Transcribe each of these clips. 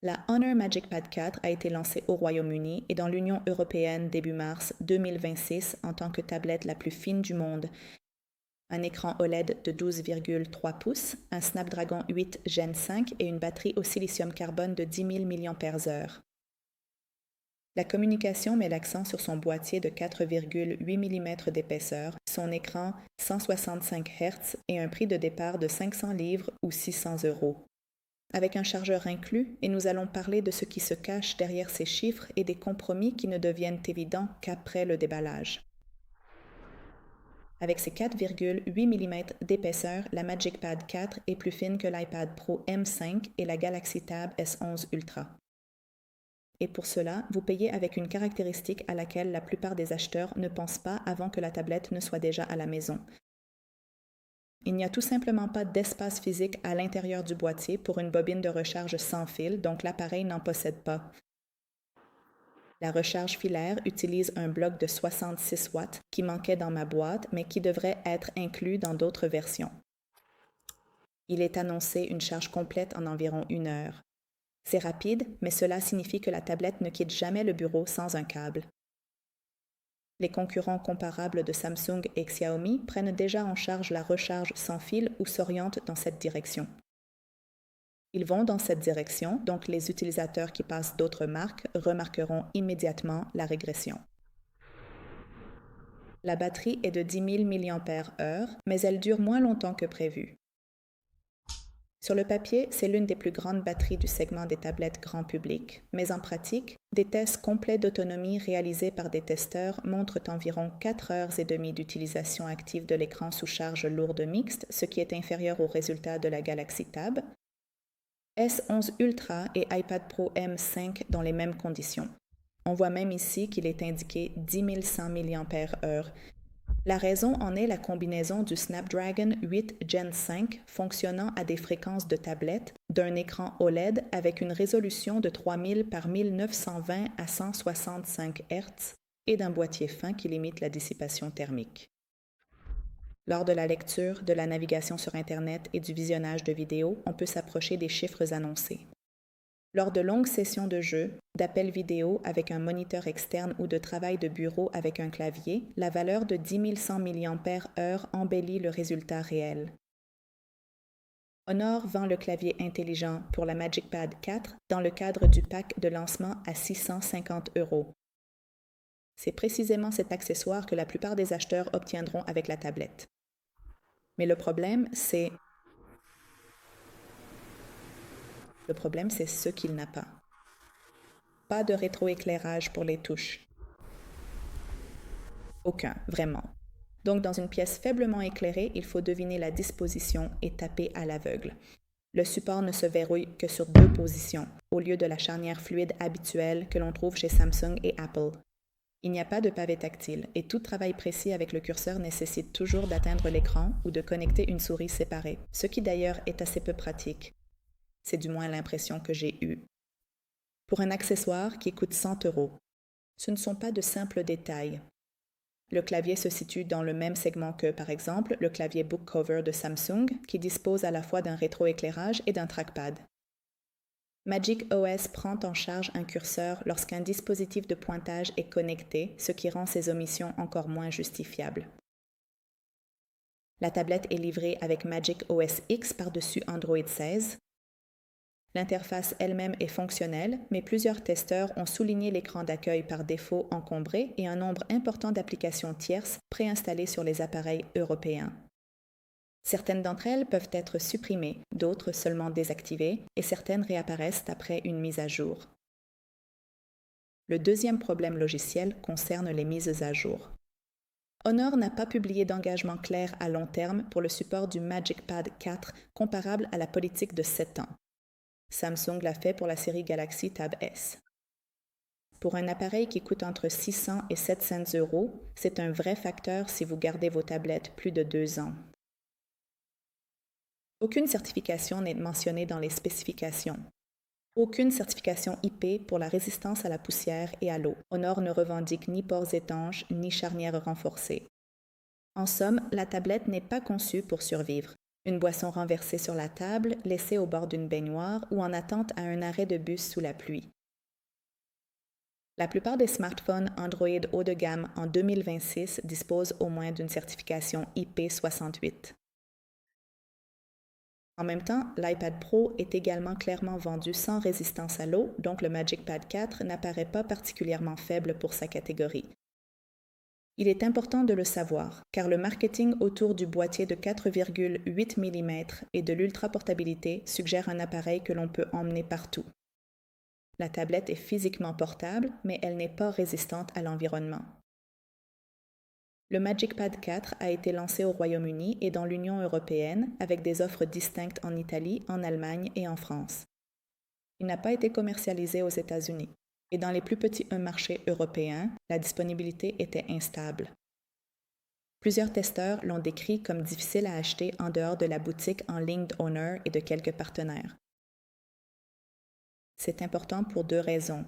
La Honor MagicPad 4 a été lancée au Royaume-Uni et dans l'Union européenne début mars 2026 en tant que tablette la plus fine du monde. Un écran OLED de 12,3 pouces, un Snapdragon 8 Gen 5 et une batterie au silicium carbone de 10 000 mAh. La communication met l'accent sur son boîtier de 4,8 mm d'épaisseur, son écran 165 Hz et un prix de départ de 500 livres ou 600 €. Avec un chargeur inclus, et nous allons parler de ce qui se cache derrière ces chiffres et des compromis qui ne deviennent évidents qu'après le déballage. Avec ses 4,8 mm d'épaisseur, la MagicPad 4 est plus fine que l'iPad Pro M5 et la Galaxy Tab S11 Ultra. Et pour cela, vous payez avec une caractéristique à laquelle la plupart des acheteurs ne pensent pas avant que la tablette ne soit déjà à la maison. Il n'y a tout simplement pas d'espace physique à l'intérieur du boîtier pour une bobine de recharge sans fil, donc l'appareil n'en possède pas. La recharge filaire utilise un bloc de 66 watts qui manquait dans ma boîte, mais qui devrait être inclus dans d'autres versions. Il est annoncé une charge complète en environ 1 heure. C'est rapide, mais cela signifie que la tablette ne quitte jamais le bureau sans un câble. Les concurrents comparables de Samsung et Xiaomi prennent déjà en charge la recharge sans fil ou s'orientent dans cette direction. Ils vont dans cette direction, donc les utilisateurs qui passent d'autres marques remarqueront immédiatement la régression. La batterie est de 10 000 mAh, mais elle dure moins longtemps que prévu. Sur le papier, c'est l'une des plus grandes batteries du segment des tablettes grand public, mais en pratique, des tests complets d'autonomie réalisés par des testeurs montrent environ 4h30 d'utilisation active de l'écran sous charge lourde mixte, ce qui est inférieur au résultat de la Galaxy Tab, S11 Ultra et iPad Pro M5 dans les mêmes conditions. On voit même ici qu'il est indiqué 10 100 mAh. La raison en est la combinaison du Snapdragon 8 Gen 5 fonctionnant à des fréquences de tablette, d'un écran OLED avec une résolution de 3000 par 1920 à 165 Hz et d'un boîtier fin qui limite la dissipation thermique. Lors de la lecture, de la navigation sur Internet et du visionnage de vidéos, on peut s'approcher des chiffres annoncés. Lors de longues sessions de jeu, d'appels vidéo avec un moniteur externe ou de travail de bureau avec un clavier, la valeur de 10 100 mAh embellit le résultat réel. Honor vend le clavier intelligent pour la MagicPad 4 dans le cadre du pack de lancement à 650 €. C'est précisément cet accessoire que la plupart des acheteurs obtiendront avec la tablette. Mais le problème, c'est ce qu'il n'a pas. Pas de rétroéclairage pour les touches. Aucun, vraiment. Donc, dans une pièce faiblement éclairée, il faut deviner la disposition et taper à l'aveugle. Le support ne se verrouille que sur 2 positions, au lieu de la charnière fluide habituelle que l'on trouve chez Samsung et Apple. Il n'y a pas de pavé tactile et tout travail précis avec le curseur nécessite toujours d'atteindre l'écran ou de connecter une souris séparée, ce qui d'ailleurs est assez peu pratique. C'est du moins l'impression que j'ai eue. Pour un accessoire qui coûte 100 €, ce ne sont pas de simples détails. Le clavier se situe dans le même segment que, par exemple, le clavier Book Cover de Samsung, qui dispose à la fois d'un rétroéclairage et d'un trackpad. MagicOS prend en charge un curseur lorsqu'un dispositif de pointage est connecté, ce qui rend ces omissions encore moins justifiables. La tablette est livrée avec MagicOS X par-dessus Android 16. L'interface elle-même est fonctionnelle, mais plusieurs testeurs ont souligné l'écran d'accueil par défaut encombré et un nombre important d'applications tierces préinstallées sur les appareils européens. Certaines d'entre elles peuvent être supprimées, d'autres seulement désactivées, et certaines réapparaissent après une mise à jour. Le deuxième problème logiciel concerne les mises à jour. Honor n'a pas publié d'engagement clair à long terme pour le support du MagicPad 4 comparable à la politique de 7 ans. Samsung l'a fait pour la série Galaxy Tab S. Pour un appareil qui coûte entre 600 et 700 €, c'est un vrai facteur si vous gardez vos tablettes plus de 2 ans. Aucune certification n'est mentionnée dans les spécifications. Aucune certification IP pour la résistance à la poussière et à l'eau. Honor ne revendique ni ports étanches ni charnières renforcées. En somme, la tablette n'est pas conçue pour survivre. Une boisson renversée sur la table, laissée au bord d'une baignoire ou en attente à un arrêt de bus sous la pluie. La plupart des smartphones Android haut de gamme en 2026 disposent au moins d'une certification IP68. En même temps, l'iPad Pro est également clairement vendu sans résistance à l'eau, donc le Magic Pad 4 n'apparaît pas particulièrement faible pour sa catégorie. Il est important de le savoir, car le marketing autour du boîtier de 4,8 mm et de l'ultra-portabilité suggère un appareil que l'on peut emmener partout. La tablette est physiquement portable, mais elle n'est pas résistante à l'environnement. Le Magic Pad 4 a été lancé au Royaume-Uni et dans l'Union européenne avec des offres distinctes en Italie, en Allemagne et en France. Il n'a pas été commercialisé aux États-Unis. Et dans les plus petits marchés européens, la disponibilité était instable. Plusieurs testeurs l'ont décrit comme difficile à acheter en dehors de la boutique en ligne d'Honor et de quelques partenaires. C'est important pour deux raisons.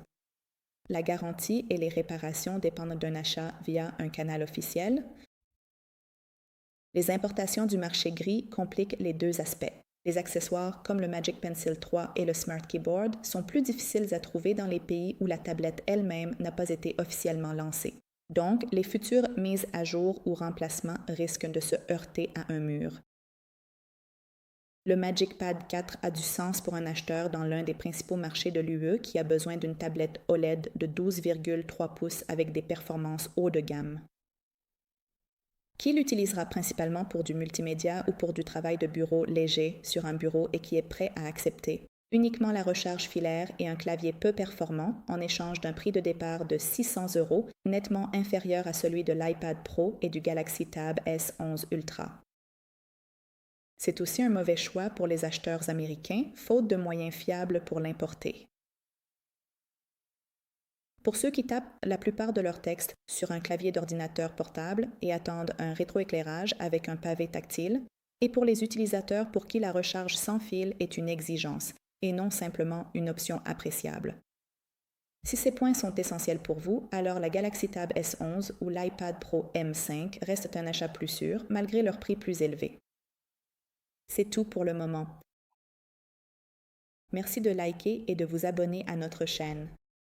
La garantie et les réparations dépendent d'un achat via un canal officiel. Les importations du marché gris compliquent les deux aspects. Les accessoires comme le Magic Pencil 3 et le Smart Keyboard sont plus difficiles à trouver dans les pays où la tablette elle-même n'a pas été officiellement lancée. Donc, les futures mises à jour ou remplacements risquent de se heurter à un mur. Le Magic Pad 4 a du sens pour un acheteur dans l'un des principaux marchés de l'UE qui a besoin d'une tablette OLED de 12,3 pouces avec des performances haut de gamme. Qui l'utilisera principalement pour du multimédia ou pour du travail de bureau léger sur un bureau et qui est prêt à accepter uniquement la recharge filaire et un clavier peu performant en échange d'un prix de départ de 600 €, nettement inférieur à celui de l'iPad Pro et du Galaxy Tab S11 Ultra. C'est aussi un mauvais choix pour les acheteurs américains, faute de moyens fiables pour l'importer. Pour ceux qui tapent la plupart de leurs textes sur un clavier d'ordinateur portable et attendent un rétroéclairage avec un pavé tactile, et pour les utilisateurs pour qui la recharge sans fil est une exigence et non simplement une option appréciable. Si ces points sont essentiels pour vous, alors la Galaxy Tab S11 ou l'iPad Pro M5 restent un achat plus sûr malgré leur prix plus élevé. C'est tout pour le moment. Merci de liker et de vous abonner à notre chaîne.